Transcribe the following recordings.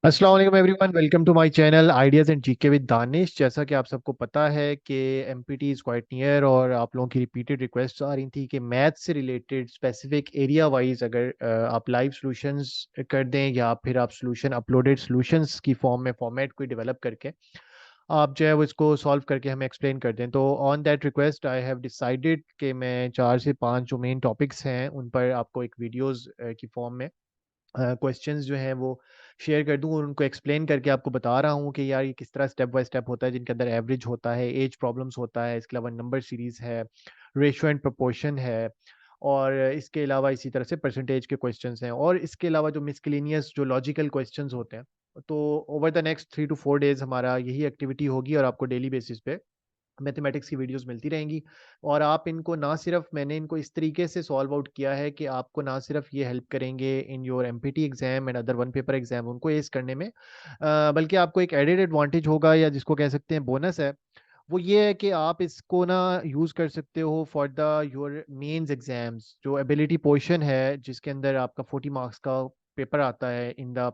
अस्सलाम वालेकुम everyone, welcome to my channel ideas and GK with Danish. जैसा कि आप सबको पता है कि एमपीटी इज़ क्वाइट नियर और आप लोगों की रिपीटेड रिक्वेस्ट आ रही थी कि मैथ से रिलेटेड स्पेसिफिक एरिया वाइज अगर आप लाइव सॉल्यूशंस कर दें या फिर आप सॉल्यूशन अपलोडेड सॉल्यूशंस की फॉर्म में फॉर्मेट कोई डेवलप करके आप जो है वो इसको सॉल्व करके हमें एक्सप्लेन कर दें। तो on that request I have decided कि मैं 4 से 5 जो मेन टॉपिक्स हैं उन पर आपको एक वीडियोज़ की फॉर्म में क्वेश्चंस जो हैं वो शेयर कर दूं और उनको एक्सप्लेन करके आपको बता रहा हूं कि यार ये किस तरह स्टेप बाय स्टेप होता है, जिनके अंदर एवरेज होता है, एज प्रॉब्लम्स होता है, इसके अलावा नंबर सीरीज है, रेशियो एंड प्रोपोर्शन है, और इसके अलावा इसी तरह से परसेंटेज के क्वेश्चंस हैं, और इसके अलावा जो मिसकेलेनियस जो लॉजिकल क्वेश्चंस होते हैं। तो over the next 3 to 4 days हमारा यही एक्टिविटी होगी और आपको डेली बेसिस पे मैथमेटिक्स की वीडियोस मिलती रहेंगी। और आप इनको ना सिर्फ मैंने इनको इस तरीके से सॉल्व आउट किया है कि आपको ना सिर्फ ये हेल्प करेंगे in your empty exam and other one paper exam उनको एस करने में, बल्कि आपको एक एडेड एडवांटेज होगा या जिसको कह सकते हैं बोनस है। वो ये है कि आप इसको ना यूज़ कर सकते हो for the your mains exams, जो एबिलिटी पोर्शन है जिसके अंदर आपका 40 मार्क्स का पेपर आता है in the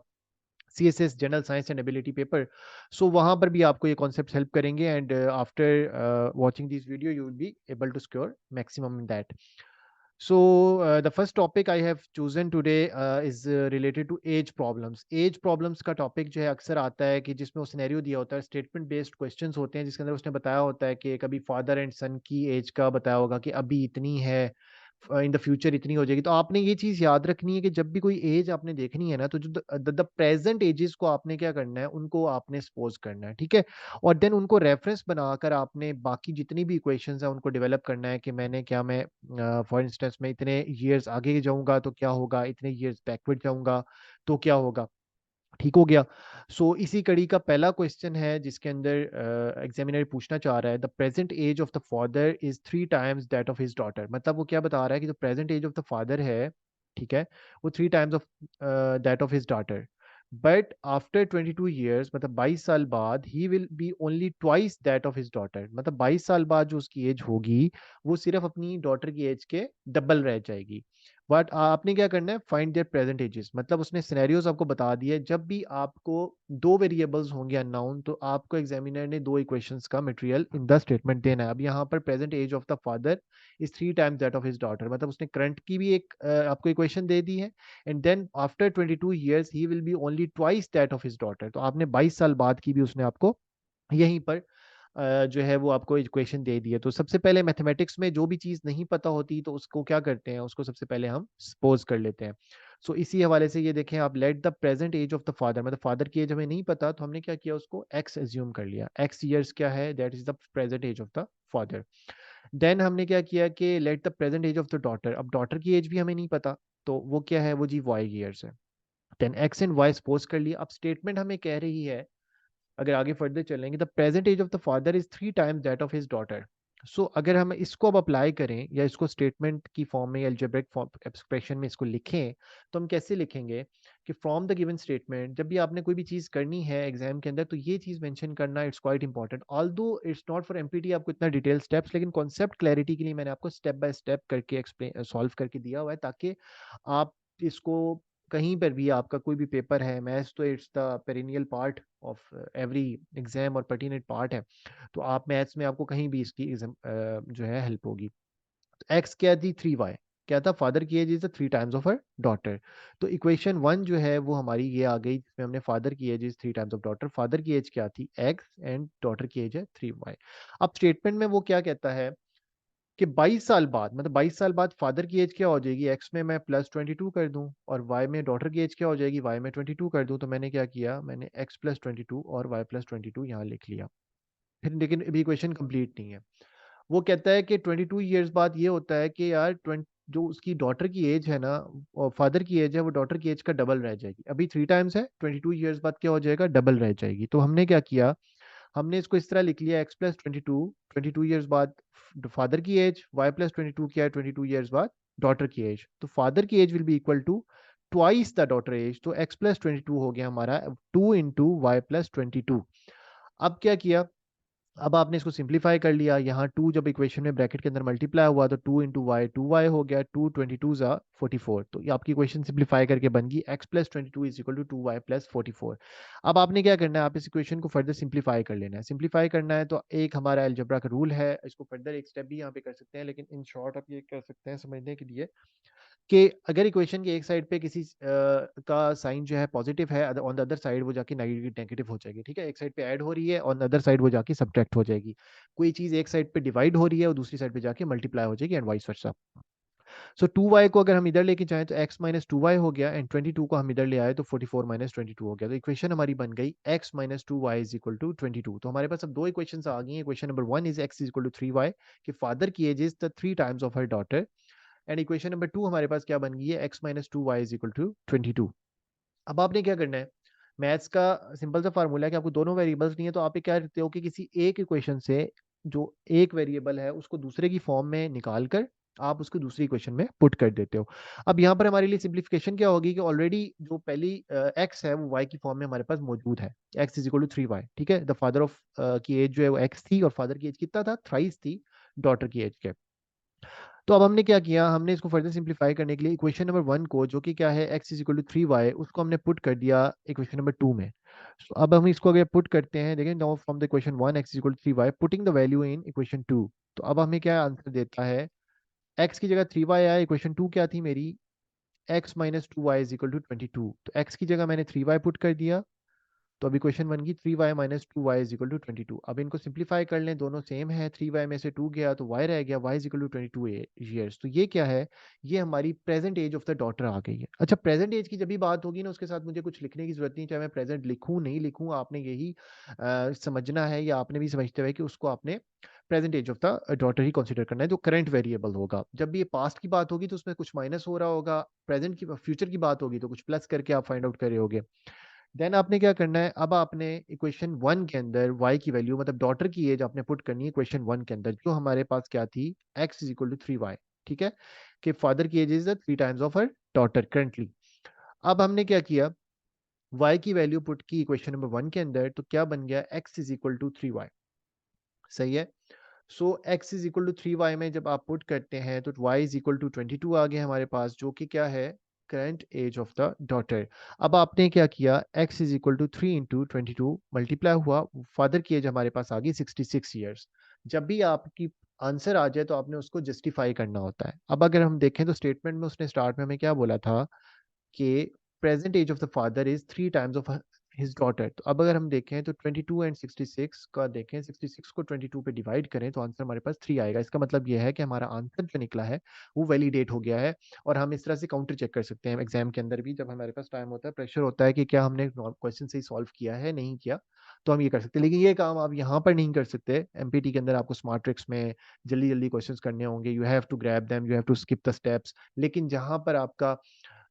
CSS general science and ability paper. So वहां पर भी आपको ये कॉन्सेप्ट हेल्प करेंगे and after watching this video you will be able to score maximum in that. So the first topic I have chosen today is related to age problems. Age problems का topic जो है अक्सर आता है कि जिसमें वो सिनेरियो दिया होता है, स्टेटमेंट बेस्ड क्वेश्चंस होते हैं जिसके अंदर उसने बताया होता है कि कभी फादर एंड सन की एज का बताया होगा कि अभी इतनी है, इन द फ्यूचर इतनी हो जाएगी। तो आपने ये चीज याद रखनी है कि जब भी कोई एज आपने देखनी है ना, तो जो द प्रेजेंट एजेस को आपने क्या करना है, उनको आपने सपोज करना है, ठीक है। और देन उनको रेफरेंस बनाकर आपने बाकी जितनी भी इक्वेशंस है उनको डेवलप करना है कि मैंने क्या मैं फॉर इंस्टेंस मैं इतने ईयर्स आगे जाऊंगा तो क्या होगा, इतने ईयर्स बैकवर्ड जाऊंगा तो क्या होगा। ठीक हो गया। सो इसी कड़ी का पहला क्वेश्चन है जिसके अंदर एग्जामिनर पूछना चाह रहा है, the present age of the father is 3 times that of his daughter. मतलब वो क्या बता रहा है कि जो present age of the father है, ठीक है, वो 3 times of that of his daughter. But after 22 years, मतलब 22 साल बाद, he will be only twice that of his daughter. मतलब 22 साल बाद जो उसकी एज होगी वो सिर्फ अपनी डॉटर की एज के डबल रह जाएगी। बट आपने क्या करना है, फाइंड देयर प्रेजेंट एजेस। मतलब उसने सिनेरियोज आपको बता दिए, जब भी आपको दो वेरिएबल्स होंगे अननाउन तो आपको एग्जामिनर ने दो इक्वेशंस का मटेरियल इन द स्टेटमेंट देना है। अब यहाँ पर present age of the father is 3 times that of his daughter, मतलब उसने करंट की भी एक आपको इक्वेशन दे दी है, and then after 22 years he will be only twice that of his daughter. तो आपने 22 साल बाद की भी उसने आपको यहीं पर जो है वो आपको इक्वेशन दे दी है। तो सबसे पहले मैथमेटिक्स में जो भी चीज़ नहीं पता होती तो उसको क्या करते हैं, उसको सबसे पहले हम सपोज कर लेते हैं। सो इसी हवाले से ये देखें आप, let the present age of the father, मतलब फादर की एज हमें नहीं पता तो हमने क्या किया, उसको एक्स एज्यूम कर लिया। एक्स ईयर्स क्या है, that is the present age of the father. Then हमने क्या किया कि let the present age of the daughter. अब डॉटर की एज भी हमें नहीं पता तो वो क्या है, वो जी वाई ईयर्स है। Then X and Y suppose कर लिया। अब स्टेटमेंट हमें कह रही है, अगर आगे फर्दर चलेंगे, the present age of the father is 3 times that of his daughter. So अगर हम इसको अब अप्लाई करें या इसको स्टेटमेंट की फॉर्म में, एल्जेब्रिक एक्सप्रेशन में इसको लिखें, तो हम कैसे लिखेंगे कि फ्रॉम द गिवन स्टेटमेंट, जब भी आपने कोई भी चीज़ करनी है एग्जाम के अंदर तो ये चीज़ मेंशन करना it's quite important. Although it's not for empty आपको इतना डिटेल स्टेप्स, लेकिन कॉन्सेप्ट क्लैरिटी के लिए मैंने आपको स्टेप बाय स्टेप करके एक्सप्लेन सॉल्व करके दिया हुआ है, ताकि आप इसको कहीं पर भी, आपका कोई भी पेपर है, मैथ्स तो it's the perennial part of every exam और पर्टिनेंट पार्ट है। तो आप मैथ्स में आपको कहीं भी इसकी जो है हेल्प होगी। तो एक्स क्या थी, 3 y। क्या था, फादर की age is 3 times of her daughter. तो इक्वेशन 1 जो है वो हमारी ये आ गई, जिसमें हमने फादर की age is 3 times of daughter, father की एज क्या थी एक्स एंड डॉटर की एज है 3 y। अब स्टेटमेंट में वो क्या कहता है कि 22 साल बाद, मतलब 22 साल बाद फादर की एज क्या हो जाएगी, एक्स में मैं +22 कर दूं और वाई में डॉटर की एज क्या हो जाएगी, वाई में 22 कर दूं। तो मैंने क्या किया, मैंने x +22 और y +22 यहाँ लिख लिया। फिर लेकिन अभी इक्वेशन कंप्लीट नहीं है। वो कहता है कि 22 ईयर्स बाद ये होता है कि यार 20 जो उसकी डॉटर की एज है ना, और फादर की एज है, वो डॉटर की एज का डबल रह जाएगी। अभी 3 times है, 22 ईयर्स बाद क्या हो जाएगा, डबल रह जाएगी। तो हमने क्या किया, हमने इसको इस तरह लिख लिया, x +22, 22 ईयर्स बाद फादर की एज, y +22 क्या है, 22 ईयर्स बाद डॉटर की एज। तो फादर की age will be equal to twice the daughter age. तो x +22 हो गया हमारा 2 × y +22। अब क्या किया, अब आपने इसको सिंप्लीफाई कर लिया, यहाँ 2 जब इक्वेशन में ब्रैकेट के अंदर मल्टीप्लाई हुआ तो 2 हो गया, 2 22 ज़ा 44। तो ये आपकी इक्वेशन सिंप्लीफाई करके बन गई x+22 = 2y+44। अब आपने क्या करना है, आप इस इक्वेशन को फर्दर सिंप्लीफाई कर लेना है। सिंप्लीफाई करना है तो एक हमारा अलजेब्रा का रूल है, इसको फर्दर एक स्टेप भी यहाँ पे कर सकते हैं, लेकिन इन शॉर्ट आप ये कर सकते हैं समझने के लिए कि अगर इक्वेशन के एक साइड पे किसी का साइन जो है पॉजिटिव है, ऑन द अदर साइड वो जाके नेगेटिव हो जाएगी। ठीक है, एक साइड पे ऐड हो रही है, ऑन द अदर साइड वो जाके सब्ट्रैक्ट हो जाएगी। कोई चीज एक साइड पे डिवाइड हो रही है और दूसरी साइड पे जाके मल्टीप्लाई हो जाएगी, and vice versa. So 2y को अगर हम इधर लेके जाएं तो x-2y हो गया, एंड 22 को हम इधर ले आए तो 44 - 22 हो गया। तो इक्वेशन हमारी बन गई x-2y = 22। तो हमारे पास अब दो इक्वेशन आ गई हैं। Equation number 1 is x = 3y, कि फादर की age is the 3 times of her daughter, and equation number 2 हमारे पास क्या बन गई है, x-2y = 22। अब आपने क्या करना है, मैथ्स का सिंपल सा फार्मूला है कि आपको दोनों वेरिएबल्स नहीं है, तो आप क्या करते हो कि किसी एक इक्वेशन से जो एक वेरिएबल है उसको दूसरे की फॉर्म में निकाल कर आप उसको दूसरी इक्वेशन में पुट कर देते हो। अब यहाँ पर हमारे लिए सिंप्लीफिकेशन क्या होगी कि ऑलरेडी जो पहली x है वो y की फॉर्म में हमारे पास मौजूद है, x = 3y। ठीक है, द फादर ऑफ की एज जो है वो x थी, और फादर की एज कितना था, थ्राइस थी डॉटर की एज के। तो अब हमने क्या किया, हमने इसको फर्दर सिंप्लीफाई करने के लिए इक्वेशन नंबर 1 को, जो कि क्या है x = 3y, उसको हमने पुट कर दिया इक्वेशन नंबर 2 में। So, अब हम इसको अगर पुट करते हैं, देखें, now from the equation 1 x = 3y putting the value in equation 2, तो अब हमें क्या आंसर देता है, x की जगह 3y आया, इक्वेशन 2 क्या थी मेरी, x-2y = 22। तो x की जगह मैंने 3y पुट कर दिया, तो अभी क्वेश्चन बन गई 3y - 2y = 22। अब इनको सिंप्लीफाई कर लें, दोनों सेम है, 3y में से 2 गया तो y रह गया, y = 22 ईयर्स। तो ये क्या है, ये हमारी present age of the daughter आ गई है। अच्छा, प्रेजेंट एज की जब भी बात होगी ना, उसके साथ मुझे कुछ लिखने की जरूरत नहीं, चाहे मैं प्रेजेंट लिखूं नहीं लिखूं, आपने यही समझना है, या आपने भी समझते हुए कि उसको आपने present age of the daughter ही कंसीडर करना है, जो करंट वेरिएबल होगा। जब भी ये पास्ट की बात होगी तो उसमें कुछ माइनस हो रहा होगा, प्रेजेंट की फ्यूचर की बात होगी तो कुछ प्लस करके आप फाइंड आउट कर रहे होगे। देन आपने क्या करना है, अब आपने इक्वेशन 1 के अंदर y की वैल्यू, मतलब डॉटर की एज आपने पुट करनी है इक्वेशन 1 के अंदर, जो हमारे पास क्या थी, x = 3y। ठीक है, कि फादर की age is the 3 times of her daughter currently. अब हमने क्या किया, y की वैल्यू पुट की इक्वेशन नंबर 1 के अंदर, तो क्या बन गया, x = 3y। सही है। सो x = 3y में जब आप पुट करते हैं तो y = 22 आ गया हमारे पास, जो कि क्या है, current age of the daughter. अब आपने क्या किया, x = 3 × 22 मल्टीप्लाई हुआ, फादर की एज हमारे पास आ गई 66 ईयर्स। जब भी आपकी आंसर आ जाए तो आपने उसको जस्टिफाई करना होता है। अब अगर हम देखें तो स्टेटमेंट में उसने स्टार्ट में हमें क्या बोला था कि present age of the father is 3 times of his daughter. तो अब अगर हम देखें तो 22 एंड 66 का देखें, 66 को 22 पे डिवाइड करें तो आंसर हमारे पास 3 आएगा। इसका मतलब यह है कि हमारा आंसर जो निकला है वो वैलिडेट हो गया है। और हम इस तरह से काउंटर चेक कर सकते हैं एग्जाम के अंदर भी, जब हमारे पास टाइम होता है, प्रेशर होता है कि क्या हमने क्वेश्चन सही सॉल्व किया है नहीं किया, तो हम ये कर सकते हैं। लेकिन ये काम आप यहाँ पर नहीं कर सकते। एमपीटी के अंदर आपको स्मार्ट ट्रिक्स में जल्दी जल्दी क्वेश्चंस करने होंगे, you have to grab them, you have to skip the steps. लेकिन जहाँ पर आपका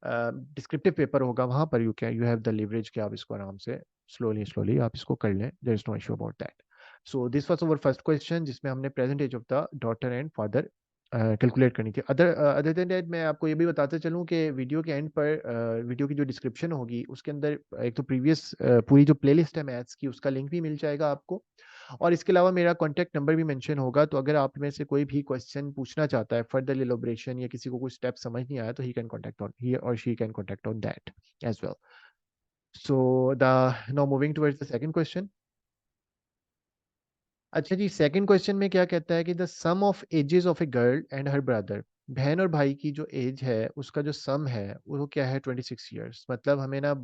डिस्क्रिप्टिव पेपर होगा वहां पर यू हैव द लिवरेज कि आप इसको आराम से स्लोली स्लोली आप इसको कर लें। There is no issue about that. So this was our first question, जिसमें हमने present age of the daughter and father calculate करनी थी। अदर देन दैट मैं आपको ये भी बताते चलूं कि वीडियो के एंड पर वीडियो की जो डिस्क्रिप्शन होगी उसके अंदर एक तो प्रीवियस पूरी जो प्लेलिस्ट है मैथ्स की, उसका लिंक भी मिल जाएगा आपको। और इसके अलावा मेरा कॉन्टैक्ट नंबर भी मेंशन होगा, तो अगर आप में से कोई भी क्वेश्चन पूछना चाहता है फर्दर एलोबरेशन, या किसी को कोई स्टेप समझ नहीं आया, तो ही और she can contact on that as well. So the now moving towards the second question. अच्छा जी, सेकंड क्वेश्चन में क्या कहता है कि the sum of ages of a girl and her brother, बहन और भाई की जो एज है उसका जो सम है वो क्या है, 26 ईयर्स। मतलब हमें ना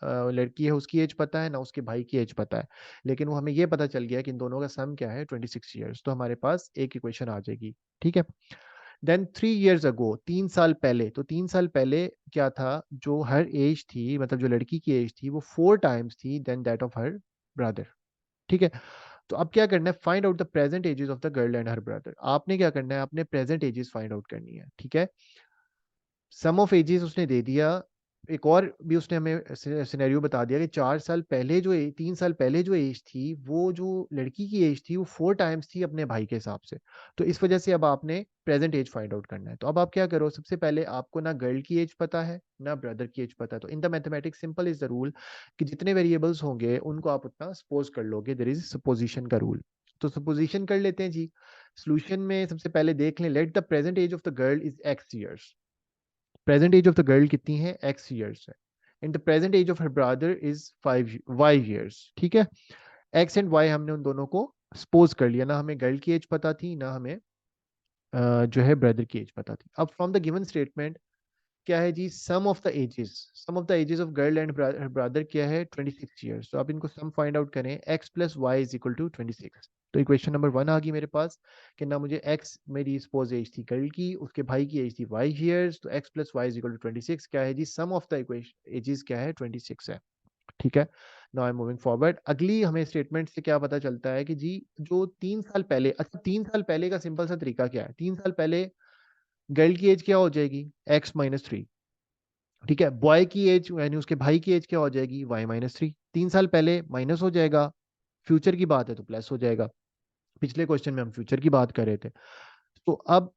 लड़की है उसकी एज पता है ना उसके भाई की एज पता है, लेकिन वो हमें ये पता चल गया कि इन दोनों का सम क्या है, 26 ईयर्स। तो हमारे पास एक इक्वेशन आ जाएगी। ठीक है। देन 3 years अगो, 3 साल पहले, तो 3 साल पहले क्या था, जो हर एज थी, मतलब जो लड़की की एज थी वो 4 times थी than that of her brother. ठीक है। तो अब क्या करना है, find out the present ages of the girl and her brother. आपने क्या करना है, आपने प्रेजेंट एजेस फाइंड आउट करनी है। ठीक है। सम ऑफ एजेस उसने दे दिया। एक और भी उसने हमें सिनेरियो बता दिया कि 4 साल पहले जो 3 साल पहले जो एज थी, वो जो लड़की की एज थी वो 4 times थी अपने भाई के हिसाब से। तो इस वजह से अब आपने प्रेजेंट एज फाइंड आउट करना है। तो अब आप क्या करो, सबसे पहले आपको ना गर्ल की एज पता है ना ब्रदर की एज पता है, तो in the mathematics simple is the rule कि जितने वेरिएबल्स होंगे उनको आप उतना सपोज कर लोगे। देयर इज सपोजिशन का रूल। तो सपोजिशन कर लेते हैं जी। सोल्यूशन में सबसे पहले देख लें, let the present age of the girl is X years. Present age of the girl कितनी है, एक्स ईयर्स है। And the present age of her brother is 5 y years. ठीक है, एक्स एंड वाई हमने उन दोनों को सपोज कर लिया, ना हमें गर्ल की एज पता थी, ना हमें जो है ब्रदर की एज पता थी। अब फ्रॉम द गिवन स्टेटमेंट क्या है जी, sum of the ages of girl and brother क्या है, 26 ईयर्स। तो आप इनको सम फाइंड आउट करें, x plus Y is equal to 26। तो इक्वेशन नंबर 1 आ गई मेरे पास कि ना मुझे एक्स मेरी सपोज एज थी गर्ल की, उसके भाई की एज थी y ईयर्स, तो X plus Y is equal to 26 क्या है जी, sum of the equation ages क्या है, 26 है। ठीक है, now I am moving forward. अगली हमें स्टेटमेंट से क्या पता चलता है कि जी जो 3 साल पहले, अच्छा 3 साल पहले का सिंपल सा तरीका क्या है, 3 साल पहले गर्ल की एज क्या हो जाएगी, x-3। ठीक है, बॉय की एज यानी उसके भाई की एज क्या हो जाएगी, y-3। 3 साल पहले माइनस हो जाएगा, फ्यूचर की बात है तो प्लस हो जाएगा। पिछले क्वेश्चन में हम फ्यूचर की बात कर रहे थे। तो अब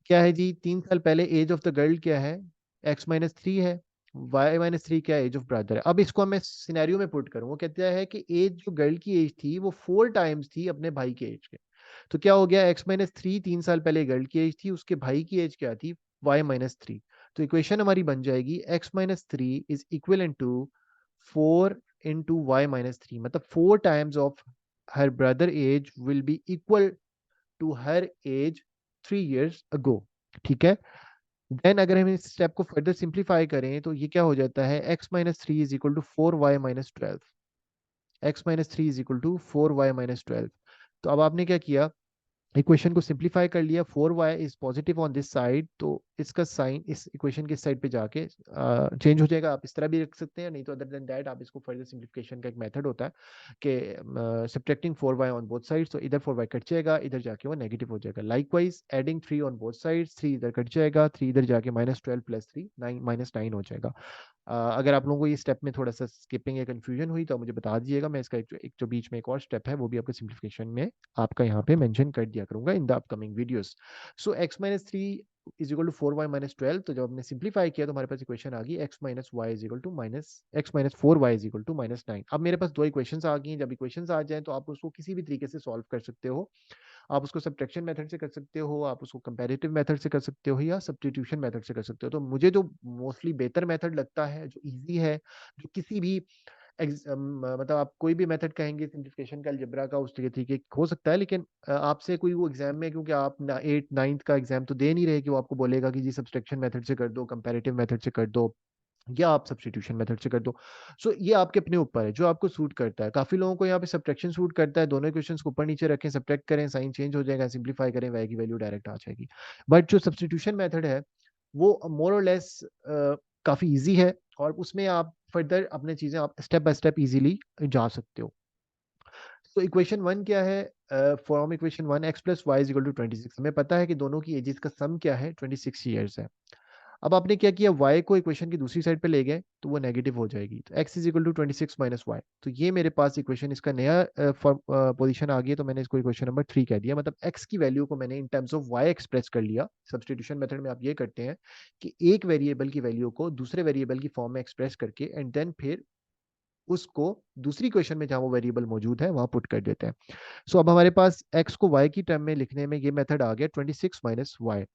क्या है जी, 3 साल पहले एज ऑफ द गर्ल क्या है, x-3 है, y-3 क्या है, एज ऑफ ब्रदर है। अब इसको मैं सिनेरियो में पुट करूँ, वो कहता है कि एज जो गर्ल की एज थी वो 4 टाइम्स थी अपने भाई के एज के। तो क्या हो गया, x-3 3 साल पहले गर्ल की एज थी, उसके भाई की एज क्या थी, y-3। तो इक्वेशन हमारी बन जाएगी x-3 is equal to 4 × y-3, मतलब 4 times of her brother age will be equal to her age 3 years ago। ठीक है, देन अगर हम इस स्टेप को फर्दर सिंप्लीफाई करें तो ये क्या हो जाता है, x-3 is equal to 4y-12। x-3 is equal to 4y-12। तो अब आपने क्या किया, इक्वेशन को सिंप्लीफाई कर लिया, 4y is positive on this side, तो इसका साइन इस इक्वेशन के साइड पे जाके चेंज हो जाएगा। आप इस तरह भी रख सकते हैं, नहीं तो अदर देन दैट आप इसको फर्दर सिंप्लीफिकेशन का एक मेथड होता है कि subtracting 4y on both sides, तो इधर 4y कट जाएगा, इधर जाके वो नेगेटिव हो जाएगा। Likewise adding 3 on both sides, 3 इधर कट जाएगा, 3 इधर जाके -12 + 3 -9 हो जाएगा। अगर आप लोगों को ये स्टेप में थोड़ा सा स्किपिंग या कंफ्यूजन हुई तो मुझे बता दीजिएगा, मैं इसका एक जो बीच में एक और स्टेप है वो भी आपको सिंप्लीफिकेशन में आपका यहाँ पे मेंशन कर दिया करूंगा in the upcoming videos. So x-3 is equal to 4y-12। तो जब हमने सिंप्लीफाई किया तो हमारे पास इक्वेशन आ गई x-y is equal to x-4y is equal to -9। अब मेरे पास दो इक्वेशंस आ गई हैं। जब इक्वेशंस आ जाए तो आप उसको किसी भी तरीके से सॉल्व कर सकते हो। आप उसको सब्ट्रैक्शन मेथड से कर सकते हो, आप उसको कंपैरेटिव मेथड से कर सकते हो, या सब्स्टिट्यूशन मेथड से कर सकते हो। तो मुझे जो मोस्टली बेहतर मेथड लगता है, जो इजी है, जो किसी भी मतलब आप कोई भी मेथड कहेंगे सिंप्लीफिकेशन का, अलजेब्रा का, उस तरीके हो सकता है, लेकिन आपसे कोई वो एग्जाम में, क्योंकि आप 8th 9th का एग्जाम तो दे नहीं रहे कि वो आपको बोलेगा कि जी सब्सट्रैक्शन मेथड से कर दो, कंपैरेटिव मेथड से कर दो, या आप सब्स्टिट्यूशन मेथड से कर दो। सो ये आपके अपने ऊपर है, जो आपको सूट करता है। काफी लोगों को यहाँ पे सब्ट्रैक्शन सूट करता है, दोनों इक्वेशंस को ऊपर नीचे रखें, सब्ट्रैक्ट करें, साइन चेंज हो जाएगा, सिंप्लीफाई करें, वाई की वैल्यू डायरेक्ट आ जाएगी। बट जो सब्स्टिट्यूशन मेथड है वो मोर और लेस काफी इजी है, और उसमें आप फर्दर अपने चीजें आप स्टेप बाय स्टेप इजीली जा सकते हो। तो इक्वेशन 1 क्या है, form equation 1 x plus Y is equal to 26। हमें पता है कि दोनों की एजेस का सम क्या है, 26 ईयर्स है। अब आपने क्या किया, y को इक्वेशन की दूसरी साइड पे ले गए तो वो नेगेटिव हो जाएगी, तो x is equal to 26 minus y. तो ये मेरे पास इक्वेशन, इसका नया पोजीशन आ गया, तो मैंने इसको इक्वेशन नंबर 3 कह दिया। मतलब x की वैल्यू को मैंने in terms of y express कर लिया। सब्स्टिट्यूशन मेथड में आप ये करते हैं कि एक वेरिएबल की वैल्यू को दूसरे वेरिएबल की फॉर्म में एक्सप्रेस करके एंड देन फिर उसको दूसरी क्वेश्चन में जहां वो वेरिएबल मौजूद है वहां पुट कर देते हैं। सो अब हमारे पास x को y की टर्म में लिखने में ये मेथड आ गया 26 माइनस वाई।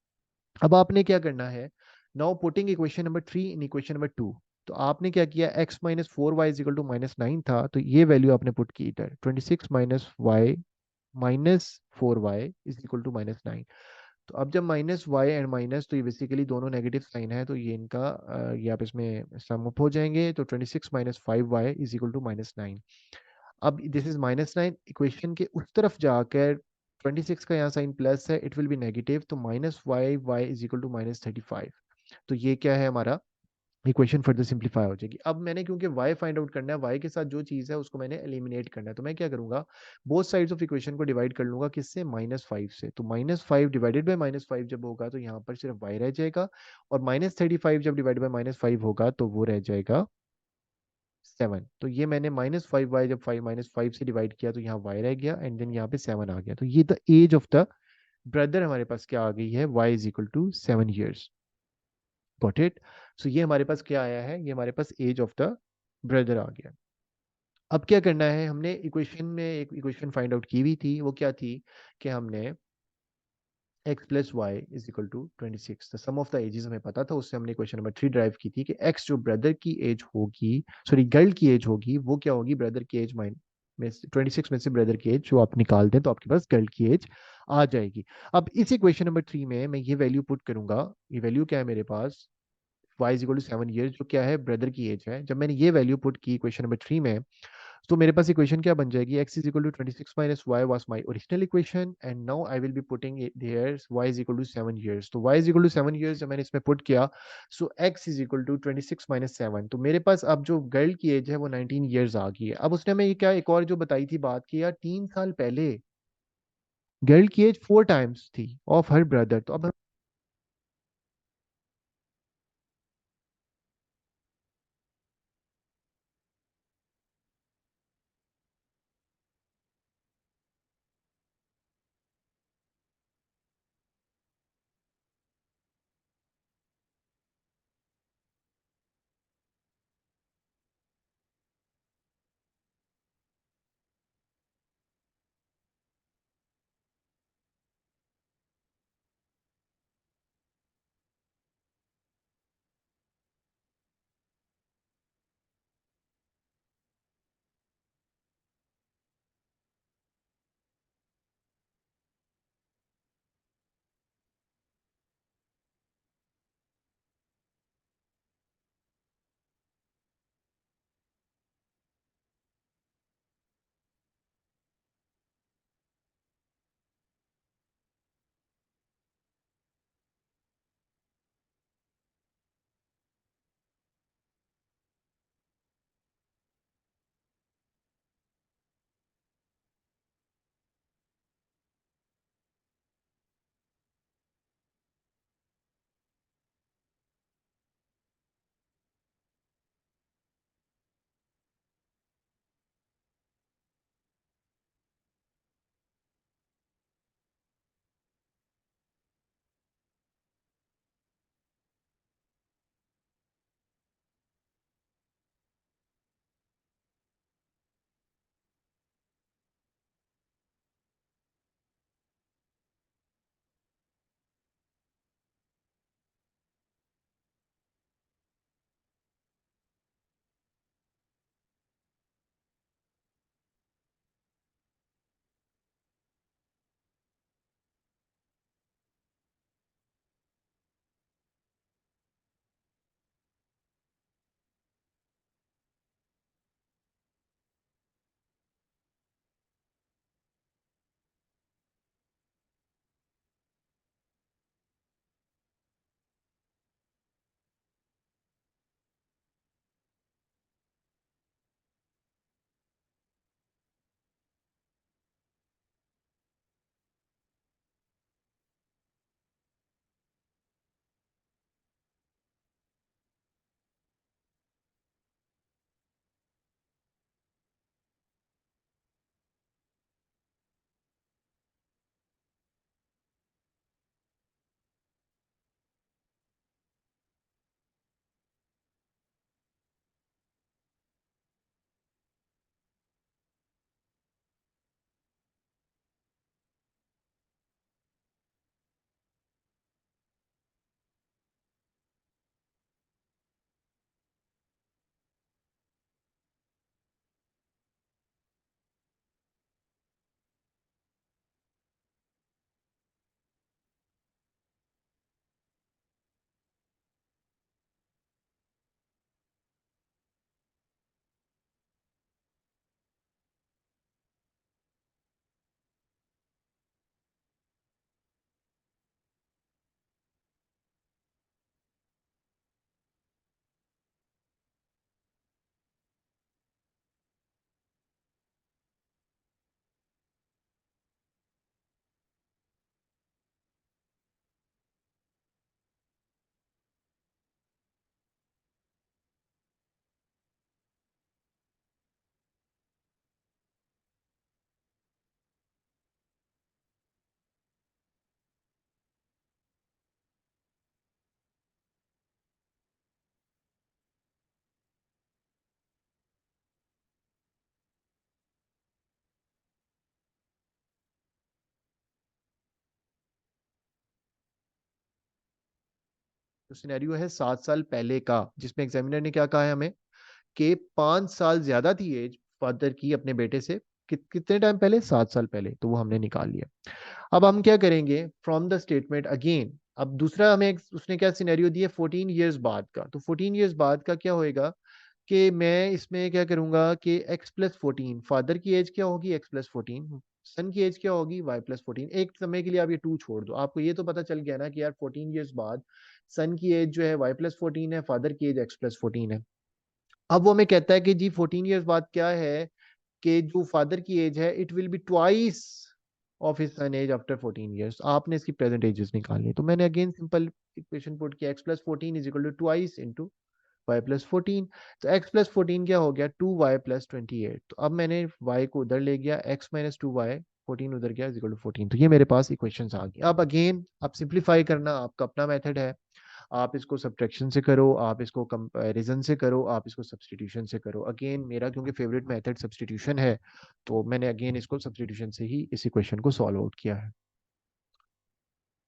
अब आपने क्या करना है, now putting equation number 3 in equation number 2। तो आपने क्या किया, x-4y इज इक्वल टू -9 था, तो ये वैल्यू आपने पुट की इधर, 26 minus y minus 4y is equal to -9। तो अब जब माइनस वाई एंड माइनस, तो ये बेसिकली दोनों नेगेटिव साइन है, तो ये इनका ये आप इसमें सम अप हो जाएंगे, तो 26 minus 5y is equal to -9। अब दिस इज -9, इक्वेशन के उस तरफ जाकर 26 का यहाँ साइन प्लस है, इट विल बी नेगेटिव, तो -y इज इक्वल टू -35। तो ये क्या है हमारा, इक्वेशन फर्दर सिंप्लीफाई हो जाएगी। अब मैंने क्योंकि y फाइंड आउट करना है, y के साथ जो चीज़ है उसको मैंने एलिमिनेट करना है, तो मैं क्या करूंगा, बोथ साइड्स ऑफ इक्वेशन को डिवाइड कर लूंगा, किससे, -5 से। तो -5 डिवाइडेड बाय -5 जब होगा तो यहाँ पर सिर्फ y रह जाएगा, और -35 जब डिवाइड बाय -5 होगा तो वो रह जाएगा 7। तो ये मैंने -5y जब 5 से डिवाइड किया तो यहाँ y रह गया, एंड देन यहाँ पे 7 आ गया। तो ये the age of the brother हमारे पास क्या आ गई है, y is equal to 7 years। Got it. So ये हमारे पास क्या आया है, ये हमारे पास एज ऑफ द ब्रदर आ गया। अब क्या करना है, हमने इक्वेशन में एक इक्वेशन फाइंड आउट की हुई थी, वो क्या थी कि हमने x plus Y is equal to 26, the sum of the ages हमें पता था, उससे हमने क्वेश्चन नंबर 3 ड्राइव की थी कि x जो ब्रदर की एज होगी, सॉरी गर्ल की एज होगी, वो क्या होगी, ब्रदर की एज माइन में 26 में से ब्रदर की एज जो आप निकाल दें तो आपके पास गर्ल की एज आ जाएगी। अब इस इक्वेशन नंबर 3 में मैं ये वैल्यू पुट करूंगा, ये वैल्यू क्या है मेरे पास, y is equal to 7 years, जो क्या है ब्रदर की एज है। जब मैंने ये वैल्यू पुट की इक्वेशन नंबर 3 में, तो मेरे पास इक्वेशन क्या बन जाएगी, x is equal to 26 minus y was my original equation and now I will be putting it there y is equal to 7 years. तो y is equal to 7 years जब मैंने इसमें पुट किया, so x is equal to 26 minus 7, तो मेरे पास अब जो girl की एज है वो 19 ईयर्स आ गई है। अब उसने हमें ये क्या एक और जो बताई थी बात की यार, 3 साल पहले गर्ल की एज 4 टाइम्स थी ऑफ हर ब्रदर। तो अब तो सिनेरियो है 7 साल पहले का, जिसमें एग्जामिनर ने क्या कहा है हमें कि 5 साल ज्यादा थी एज फादर की अपने बेटे से, कितने टाइम पहले, 7 साल पहले, तो वो हमने निकाल लिया। अब हम क्या करेंगे, फ्रॉम द स्टेटमेंट अगेन, अब दूसरा हमें उसने क्या सिनेरियो दिया 14 ईयर्स बाद का, तो 14 ईयर्स बाद का क्या होएगा कि मैं इसमें क्या करूंगा कि x+14, फादर की एज क्या होगी x+14, सन की एज क्या होगी y+14। एक समय के लिए आप ये 2 छोड़ दो, आपको ये तो पता चल गया ना कि यार 14 ईयर्स बाद सन की एज जो है y+14 है, फादर की एज x+14 है। अब वो हमें कहता है कि जी 14 ईयर्स बाद क्या है कि जो फादर की एज है it will be twice of his son age after 14 years. आपने इसकी प्रेजेंट एजेस निकालनी है, तो मैंने अगेन सिंपल इक्वेशन पुट किया x+14 is equal to twice into y+14। तो x+14 क्या हो गया 2y+28। तो अब मैंने y को उधर ले गया, x-2y 14 उधर गया इज इक्वल टू 14। तो ये मेरे पास इक्वेशंस आ गई। अब अगेन आप सिंप्लीफाई करना, आपका अपना मेथड है, आप इसको सब्ट्रैक्शन से करो, आप इसको कंपैरिजन से करो, आप इसको सब्स्टिट्यूशन से करो। अगेन मेरा क्योंकि फेवरेट मेथड सब्स्टिट्यूशन है, तो मैंने अगेन इसको सब्स्टिट्यूशन से ही इस इक्वेशन को सॉल्व आउट किया है।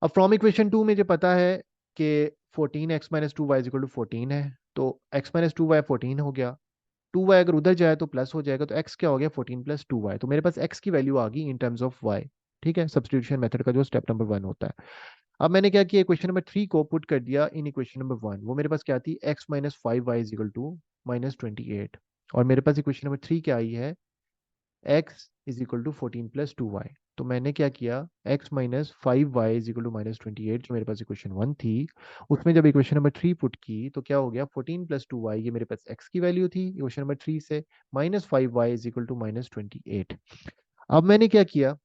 अब फ्रॉम इक्वेशन 2 मुझे पता है कि 14x-2y इज इक्वल टू 14 है, तो x-2y 14 हो गया, 2y अगर उधर जाए तो प्लस हो जाएगा, तो x क्या हो गया 14+2y। तो मेरे पास x की वैल्यू आ गई इन टर्म्स ऑफ y। ठीक है, सब्स्टिट्यूशन मेथड का जो स्टेप नंबर 1 होता है। अब मैंने क्या किया, इक्वेशन नंबर 3 को पुट कर दिया इन इक्वेशन नंबर 1। वो मेरे पास क्या थी, x-5y इज इक्वल टू -28। और मेरे पास इक्वेशन नंबर 3 क्या आई है, x is equal to 14+2y। तो मैंने क्या किया, x-5y इज इक्वल टू -28, जो मेरे पास इक्वेशन 1 थी, उसमें जब इक्वेशन नंबर 3 पुट की तो क्या हो गया 14+2y, ये मेरे पास x की वैल्यू थी इक्वेशन नंबर 3 से, -5y इज इक्वल टू -28। अब मैंने क्या किया,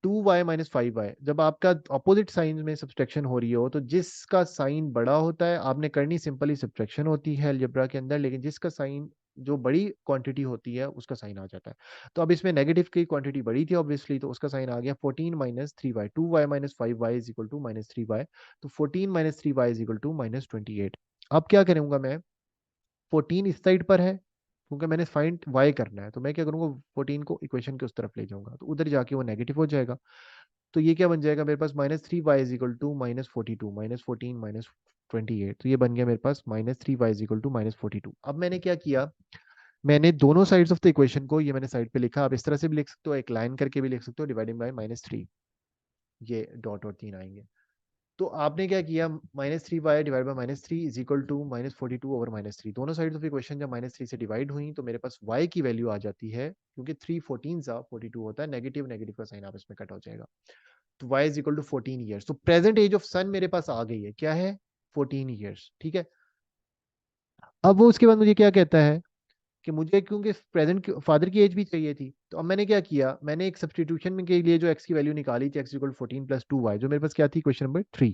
2y-5y, जब आपका अपोजिट साइन में सब्सट्रैक्शन हो रही हो तो जिसका साइन बड़ा होता है, आपने करनी सिंपली सब्सट्रैक्शन होती है अलजेब्रा के अंदर, लेकिन जिसका साइन जो बड़ी क्वांटिटी होती है उसका साइन आ जाता है। तो अब इसमें नेगेटिव की क्वांटिटी बड़ी थी ऑब्वियसली, तो उसका साइन आ गया 14-3y, 2y-5y is equal to -3y। तो 14-3y इज इक्वल टू -28। अब क्या करूंगा मैं, 14 इस साइड पर है क्योंकि मैंने फाइंड y करना है, तो मैं क्या करूंगा 14 को इक्वेशन के उस तरफ ले जाऊंगा, तो उधर जाके वो नेगेटिव हो जाएगा। तो ये क्या बन जाएगा मेरे पास, -3y इज इक्वल टू -42, -14 -28। तो ये बन गया मेरे पास -3y इज इक्वल टू -42। अब मैंने क्या किया, मैंने दोनों साइड्स ऑफ द इक्वेशन को, ये मैंने साइड पे लिखा, आप इस तरह से भी लिख सकते हो, एक लाइन करके भी लिख सकते हो, डिवाइडिंग बाय -3, ये डॉट और 3 आएंगे। तो आपने क्या किया, -3y divide by -3 is equal to -42/-3। दोनों साइड्स ऑफ इक्वेशन जब -3 से डिवाइड हुई तो मेरे पास y की वैल्यू आ जाती है, क्योंकि 3 14 सा 42 होता है, नेगेटिव नेगेटिव का साइन आपस में कट हो जाएगा। तो y is equal to 14 years. तो प्रेजेंट एज ऑफ सन मेरे पास आ गई है, क्या है 14 ईयर्स। ठीक है, अब वो उसके बाद मुझे क्या कहता है कि मुझे क्योंकि प्रेजेंट फादर की एज भी चाहिए थी, तो अब मैंने क्या किया, मैंने एक सब्सटीट्यूशन में के लिए जो x की वैल्यू निकाली थी, x इक्वल 14+2y, जो मेरे पास क्या थी क्वेश्चन नंबर 3।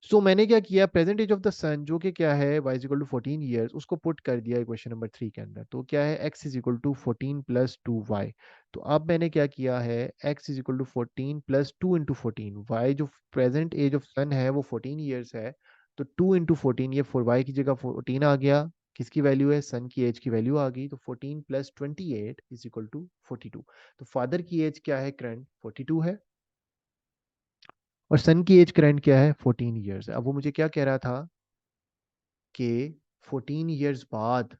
सो मैंने क्या किया, present age of the son जो कि क्या है y is equal to 14 years, उसको पुट कर दिया इक्वेशन नंबर 3 के अंदर। तो क्या है x is equal to 14+2y। तो अब मैंने क्या किया है, x is equal to 14+2 into 14, y जो प्रेजेंट एज ऑफ सन है वो 14 ईयर्स है, तो 2 इंटू 14, ये y की जगह 14 आ गया, किसकी वैल्यू है, सन की एज की वैल्यू आ गई। तो 14+28 इज इक्वल टू 42। तो फादर की एज क्या है करंट, 42 है, और सन की एज करंट क्या है 14 ईयर्स है। अब वो मुझे क्या कह रहा था कि 14 ईयर्स बाद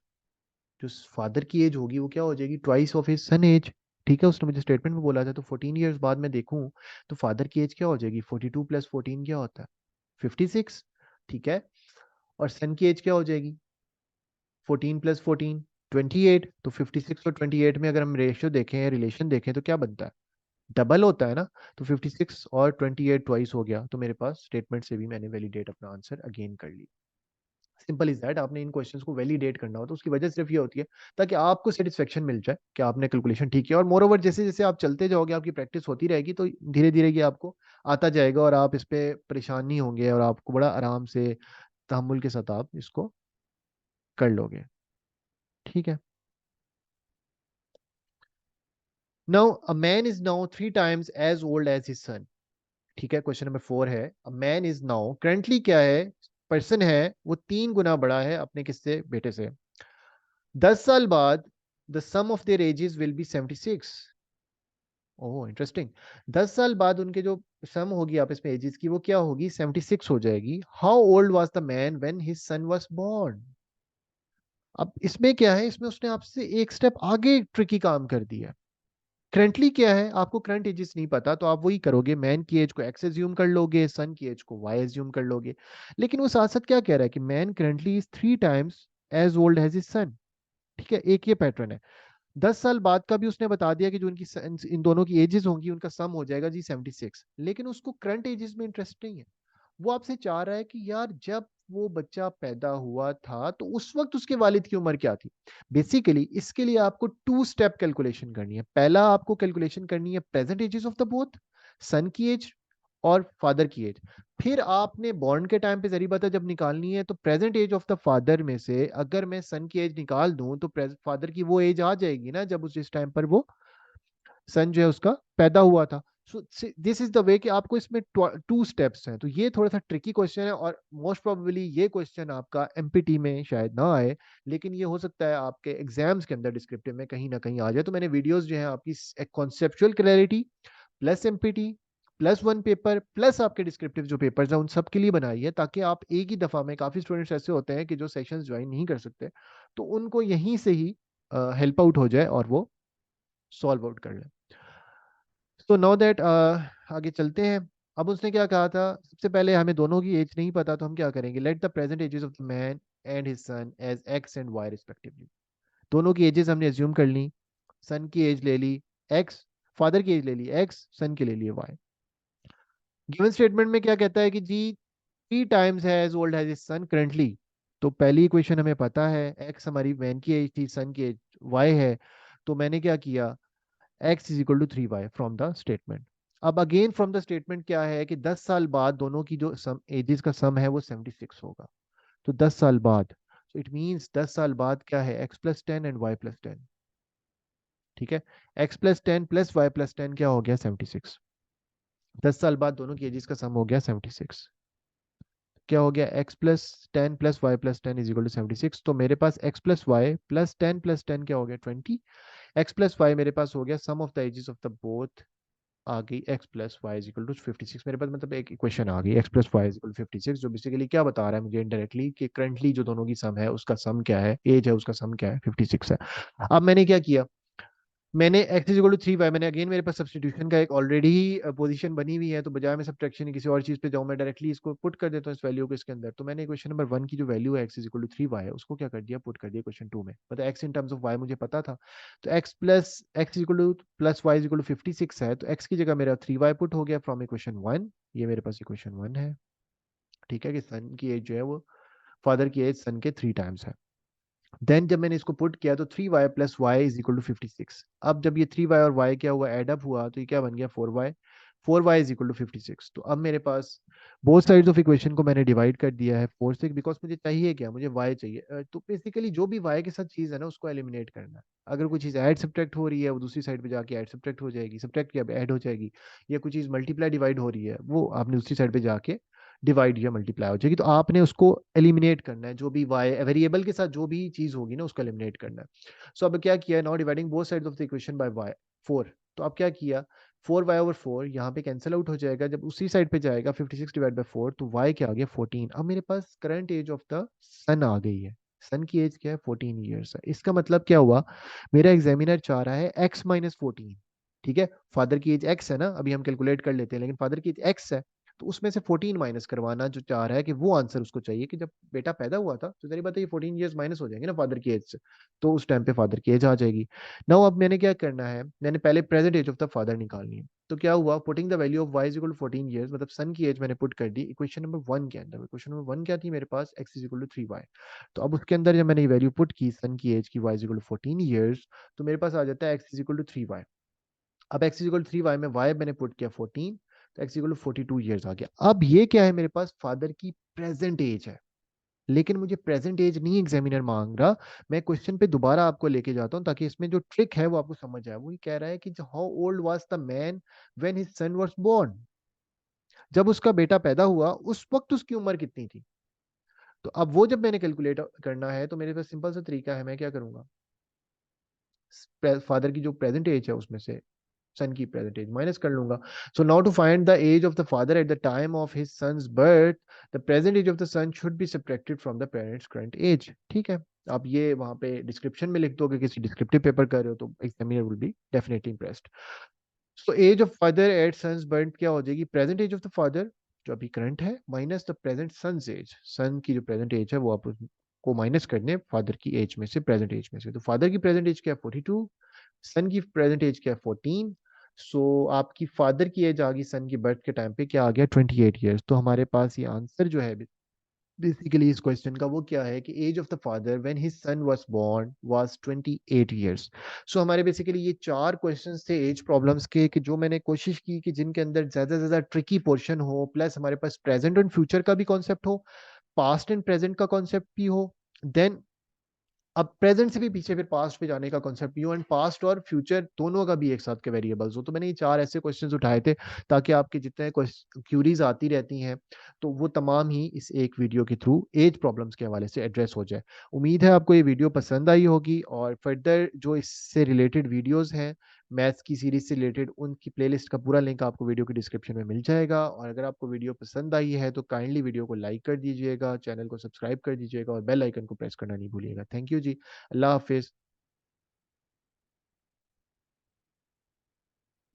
जो फादर की एज होगी वो क्या हो जाएगी, twice of his son age. ठीक है, उसने मुझे स्टेटमेंट में बोला था, तो 14 ईयर्स बाद मैं देखूं तो फादर की एज क्या हो जाएगी, 42+14 क्या होता है 56। ठीक है, और सन की एज क्या हो जाएगी 14+14 28। तो 56 और 28 में अगर हम रेशियो देखें, रिलेशन देखें, तो क्या बनता है, डबल होता है ना। तो 56 और 28 ट्वाइस हो गया, तो मेरे पास स्टेटमेंट से भी मैंने वैलिडेट अपना आंसर अगेन कर लिया। सिंपल इज दैट, आपने इन क्वेश्चंस को वैलिडेट करना हो तो उसकी वजह सिर्फ ये होती है ताकि आपको सेटिस्फेक्शन मिल जाए कि आपने कैलकुलेशन ठीक किया। और मोर ओवर जैसे जैसे आप चलते जाओगे, आपकी प्रैक्टिस होती रहेगी, तो धीरे धीरे ये आपको आता जाएगा और आप इस पे परेशान नहीं होंगे, और आपको बड़ा आराम से तहम्मुल के साथ आप इसको कर लोगे। ठीक है, now a man is now 3 times as old as his son. ठीक है, क्वेश्चन नंबर 4 है, a man is now currently क्या है, पर्सन है वो 3 गुना बड़ा है अपने किससे, बेटे से। 10 साल बाद the sum of their ages will be 76। Oh interesting. 10 साल बाद उनके जो सम होगी आपस में एजेस की, वो क्या होगी? 76 हो जाएगी। How old was the man when his son was born? अब इसमें क्या है, इसमें उसने आपसे एक स्टेप आगे ट्रिकी काम कर दिया। करंटली क्या है, आपको करंट एजेस नहीं पता, तो आप वही करोगे, मैन की एज को एक्स एज्यूम कर लोगे, सन की एज को वाई एज्यूम कर लोगे। लेकिन वो साथ साथ क्या कह रहा है कि man currently is 3 times as old as his son. ठीक है, एक ये पैटर्न है। 10 साल बाद का भी उसने बता दिया कि जो इन दोनों की एजेस होंगी उनका सम हो जाएगा जी 76। लेकिन उसको करंट एजेस में इंटरेस्ट नहीं है। वो आपसे चाह रहा है कि यार जब वो बच्चा पैदा हुआ था तो उस वक्त उसके वालिद की उम्र क्या थी। बेसिकली इसके लिए आपको 2 स्टेप कैलकुलेशन करनी है। पहला आपको कैलकुलेशन करनी है present ages of the both, son की एज और फादर की एज। फिर आपने बॉर्न के टाइम पे जरी बता जब निकालनी है, तो present age of the father में से अगर मैं सन की एज निकाल दूं तो फादर की वो एज आ जाएगी ना जब उस टाइम पर वो सन जो है उसका पैदा हुआ था। So this is the way कि आपको इसमें 2 स्टेप्स हैं। तो ये थोड़ा सा ट्रिकी क्वेश्चन है और मोस्ट प्रोबेबली ये क्वेश्चन आपका एमपीटी में शायद ना आए, लेकिन ये हो सकता है आपके एग्जाम्स के अंदर डिस्क्रिप्टिव में कहीं ना कहीं आ जाए। तो मैंने वीडियोस जो है आपकी conceptual clarity plus empty plus one paper plus आपके डिस्क्रिप्टिव जो पेपर्स हैं उन सब के लिए बनाई है, ताकि आप एक ही दफा में, काफी स्टूडेंट्स ऐसे होते हैं कि जो सेशंस ज्वाइन नहीं कर सकते, तो उनको यहीं से ही हेल्प आउट हो जाए और वो सॉल्व आउट कर लें। तो नो दैट आगे चलते हैं। अब उसने क्या कहा था, सबसे पहले हमें दोनों की एज नहीं पता, तो हम क्या करेंगे, let the present ages of the man and his son as x and y respectively. दोनों की एजेस हमने एज्यूम कर ली। सन की एज ले ली एक्स, फादर की एज ले ली एक्स, सन की ले ली वाई। गिवन स्टेटमेंट में क्या कहता है कि जी 3 टाइम्स है as old as his son currently. तो पहली इक्वेशन हमें पता है, एक्स हमारी मैन की एज थी, सन की एज वाई है। तो मैंने क्या किया, x is equal to 3y from the statement. अब अगेन फ्रॉम द स्टेटमेंट क्या है कि 10 साल बाद दोनों की जो सम एजेस का सम है वो 76 होगा। तो 10 साल बाद, तो इट मींस 10 साल बाद क्या है, x+10 एंड y+10। ठीक है, x+10 प्लस y+10 क्या हो गया, 76। 10 साल बाद दोनों की एजेस का सम हो गया 76। क्या हो गया, x+10 plus y+10 is equal to 76। तो मेरे पास x+y+10 क्या हो गया, 20। x+y मेरे पास हो गया sum of the ages of the both, आ गई x+y = 56 मेरे पास, मतलब एक इक्वेशन आ गई x+y = 56, जो बेसिकली क्या बता रहा है मुझे इनडायरेक्टली कि करंटली जो दोनों की सम है उसका सम क्या है, एज है उसका सम क्या है, 56 है। अब मैंने क्या किया, मैंने x = 3y, मैंने अगेन मेरे पास सब्सटीट्यूशन का एक ऑलरेडी पोजीशन बनी हुई है, तो बजाय मैं सब्ट्रैक्शन किसी और चीज पे जाऊं, मैं डायरेक्टली इसको पुट कर देता हूँ इस वैल्यू को इसके अंदर। तो मैंने क्वेश्चन नंबर 1 की जो वैल्यू है x = 3y है उसको क्या कर दिया, पुट कर दिया क्वेश्चन 2 में। मतलब x in terms of y मुझे पता था, तो x+y = 56 है, तो x की जगह मेरा 3y पुट हो गया फ्रॉम इक्वेशन 1। ये मेरे पास इक्वेशन 1 है। ठीक है, कि सन की एज जो है वो फादर की एज सन के 3 टाइम्स है। देन जब मैंने इसको पुट किया तो 3y+y = 56। अब जब ये 3y और y क्या हुआ, एड अप हुआ, तो ये क्या बन गया, 4y। 4y = 56। तो अब मेरे पास बोथ साइड्स ऑफ इक्वेशन को मैंने डिवाइड कर दिया है 4 से, बिकॉज मुझे चाहिए क्या, मुझे y चाहिए। तो बेसिकली जो भी y के साथ चीज़ है ना उसको एलिमिनेट करना है। अगर कोई चीज़ ऐड सब्ट्रैक्ट हो रही है वो दूसरी साइड पे जाके ऐड सब्ट्रैक्ट हो जाएगी, सब्ट्रैक्ट क्या ऐड हो जाएगी, या कोई चीज़ मल्टीप्लाई डिवाइड हो रही है वो आपने दूसरी साइड पे जाके डिवाइड या मल्टीप्लाई हो जाएगी। तो आपने उसको एलिमिनेट करना है, जो भी वाई वेरिएबल के साथ जो भी चीज होगी ना उसको एलिमिनेट करना है। सो अब क्या किया, now dividing both sides of the equation by y 4। तो अब क्या किया, 4y/4 यहाँ पे कैंसिल आउट हो जाएगा, जब उसी साइड पे जाएगा 56/4, तो y क्या आ गया, 14। अब मेरे पास करंट एज ऑफ द सन आ गई है। सन की एज क्या है, 14 ईयर्स है। इसका मतलब क्या हुआ, मेरा एग्जामिनर चाह रहा है x-14। ठीक है, फादर की एज x है ना, अभी हम कैलकुलेट कर लेते हैं, लेकिन फादर की एज x है, तो उसमें से 14 माइनस करवाना जो चाह रहा है, कि वो आंसर उसको चाहिए कि जब बेटा पैदा हुआ था तो तेरी बात है ये 14 ईयर्स माइनस हो जाएंगे ना फादर की एज से, तो उस टाइम पे फादर की एज आ जाएगी। नाउ अब मैंने क्या करना है, मैंने पहले present age of the father निकालनी है। तो क्या हुआ, putting the value of y = 14 years, मतलब सन की एज मैंने पुट कर दी इक्वेशन नंबर 1 के अंदर। इक्वेशन नंबर 1 क्या थी मेरे पास, x = 3y। तो अब उसके अंदर जब मैंने वैल्यू पुट की सन की एज की y = 14 ईयर्स, तो मेरे पास आ जाता है x = 3y। अब x = 3y में y मैंने पुट किया 14, तो x = 42 ईयर्स आ गया। अब ये क्या है, मेरे पास फादर की प्रेजेंट एज है, लेकिन मुझे प्रेजेंट एज नहीं एग्जामिनर मांग रहा। मैं क्वेश्चन पे दोबारा आपको लेके जाता हूँ ताकि इसमें जो ट्रिक है वो आपको समझ आए। वो ये कह रहा है कि how old was the man when his son was born, जब उसका बेटा पैदा हुआ उस वक्त उसकी उम्र कितनी थी। तो अब वो जब मैंने कैलकुलेट करना है तो मेरे पास सिंपल सा तरीका है, मैं क्या करूंगा, फादर की जो प्रेजेंट एज है उसमें से सन की प्रेजेंट एज माइनस कर लूंगा। So now to find the age of the father at the time of his son's birth, the present age of the son should be subtracted from the parent's current age. ठीक है, आप ये वहां पे description में लिख दोगे, किसी डिस्क्रिप्टिव पेपर कर रहे हो तो examiner will be definitely impressed. So age of father at son's birth क्या हो जाएगी, present age of the father जो अभी करंट है minus the present son's age, son की जो प्रेजेंट एज है वो आप को माइनस करने फादर की एज में से, प्रेजेंट एज में से। तो फादर की प्रेजेंट एज क्या है 42, सन की प्रेजेंट एज क्या है 14। सो आपकी फादर की एज आ गई सन की बर्थ के टाइम पे क्या आ गया 28 ईयर्स। तो हमारे पास ये आंसर जो है बेसिकली इस क्वेश्चन का वो क्या है कि age of the father when his son was born was 28 years. So हमारे बेसिकली ये चार क्वेश्चंस थे एज प्रॉब्लम्स के, कि जो मैंने कोशिश की कि जिनके अंदर ज्यादा से ज्यादा ट्रिकी पोर्शन हो, प्लस हमारे पास प्रेजेंट एंड फ्यूचर का भी कॉन्सेप्ट हो, पास्ट एंड प्रेजेंट का कॉन्सेप्ट भी हो, देन अब प्रेजेंट से भी पीछे फिर पास्ट पे जाने का कॉन्सेप्ट भी हो, एंड पास्ट और फ्यूचर दोनों का भी एक साथ के वेरिएबल्स हो। तो मैंने ये चार ऐसे क्वेश्चंस उठाए थे ताकि आपके जितने क्यूरीज आती रहती हैं तो वो तमाम ही इस एक वीडियो के थ्रू एज प्रॉब्लम्स के हवाले से एड्रेस हो जाए। उम्मीद है आपको ये वीडियो पसंद आई होगी, और फर्दर जो इससे रिलेटेड वीडियोस हैं मैथ्स की सीरीज से रिलेटेड, उनकी प्लेलिस्ट का पूरा लिंक आपको वीडियो के डिस्क्रिप्शन में मिल जाएगा। और अगर आपको वीडियो पसंद आई है तो काइंडली वीडियो को लाइक कर दीजिएगा, चैनल को सब्सक्राइब कर दीजिएगा और बेल आइकन को प्रेस करना नहीं भूलिएगा। थैंक यू जी, अल्लाह हाफिज़।